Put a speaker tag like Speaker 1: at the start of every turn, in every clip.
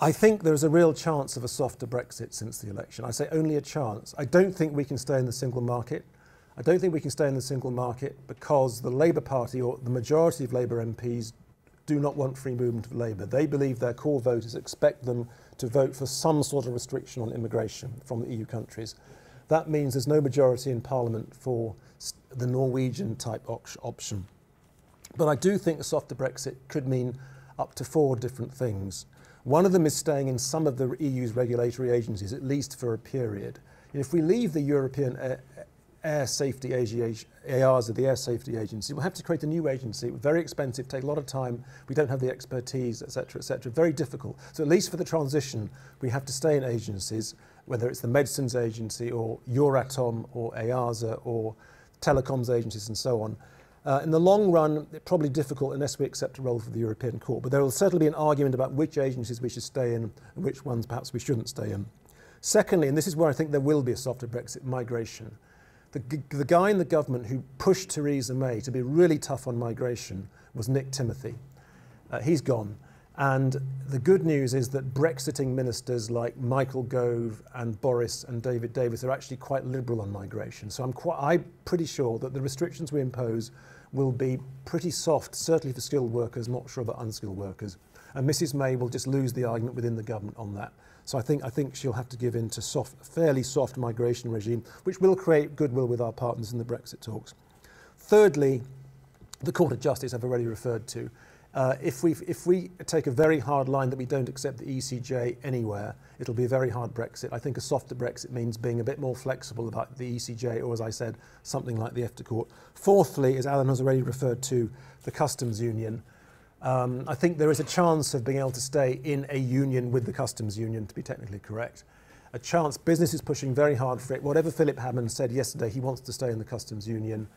Speaker 1: I think there is a real chance of a softer Brexit since the election. I say only a chance. I don't think we can stay in the single market. I don't think we can stay in the single market because the Labour Party, or the majority of Labour MPs, do not want free movement of labour. They believe their core voters expect them to vote for some sort of restriction on immigration from the EU countries. That means there's no majority in Parliament for the Norwegian type option. But I do think a softer Brexit could mean up to 4 different things. One of them is staying in some of the EU's regulatory agencies, at least for a period. If we leave the European Air Safety EASA, the Air Safety Agency, we'll have to create a new agency. Very expensive, take a lot of time. We don't have the expertise, etc., etc. Very difficult. So at least for the transition, we have to stay in agencies, whether it's the Medicines Agency or Euratom or EASA or telecoms agencies and so on. In the long run, it's probably difficult unless we accept a role for the European Court. But there will certainly be an argument about which agencies we should stay in and which ones perhaps we shouldn't stay in. Secondly, and this is where I think there will be a softer Brexit, migration. The guy in the government who pushed Theresa May to be really tough on migration was Nick Timothy. He's gone. And the good news is that Brexiting ministers like Michael Gove and Boris and David Davis are actually quite liberal on migration. So I'm pretty sure that the restrictions we impose will be pretty soft, certainly for skilled workers, not sure about unskilled workers. And Mrs May will just lose the argument within the government on that. So I think she'll have to give in to fairly soft migration regime, which will create goodwill with our partners in the Brexit talks. Thirdly, the Court of Justice I've already referred to. If we take a very hard line that we don't accept the ECJ anywhere, it'll be a very hard Brexit. I think a softer Brexit means being a bit more flexible about the ECJ, or as I said, something like the EFTA Court. Fourthly, as Alan has already referred to, the customs union. I think there is a chance of being able to stay in a union with the customs union, to be technically correct. A chance, business is pushing very hard for it. Whatever Philip Hammond said yesterday, he wants to stay in the customs union.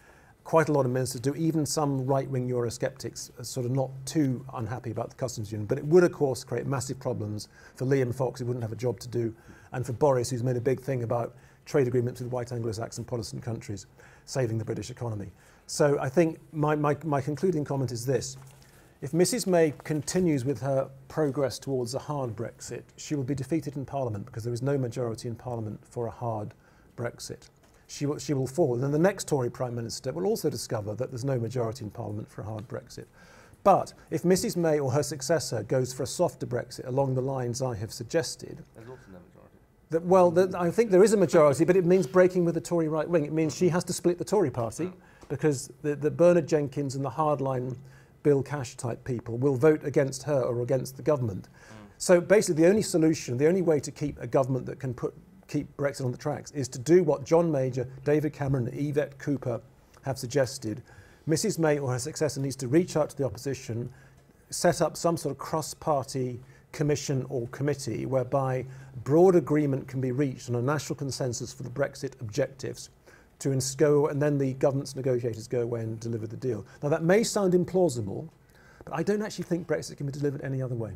Speaker 1: Quite a lot of ministers do, even some right-wing Eurosceptics are sort of not too unhappy about the customs union. But it would, of course, create massive problems for Liam Fox, who wouldn't have a job to do, and for Boris, who's made a big thing about trade agreements with white Anglo-Saxon Protestant countries, saving the British economy. So I think my concluding comment is this. If Mrs May continues with her progress towards a hard Brexit, she will be defeated in Parliament because there is no majority in Parliament for a hard Brexit. She will fall. And then the next Tory Prime Minister will also discover that there's no majority in Parliament for a hard Brexit. But if Mrs May or her successor goes for a softer Brexit along the lines I have suggested, there's also no majority. I think there is a majority, but it means breaking with the Tory right wing. It means she has to split the Tory party because the Bernard Jenkins and the hardline Bill Cash type people will vote against her or against the government. So basically the only solution, the only way to keep a government that can keep Brexit on the tracks is to do what John Major, David Cameron and Yvette Cooper have suggested. Mrs May or her successor needs to reach out to the opposition, set up some sort of cross-party commission or committee whereby broad agreement can be reached on a national consensus for the Brexit objectives and then the government's negotiators go away and deliver the deal. Now that may sound implausible, but I don't actually think Brexit can be delivered any other way.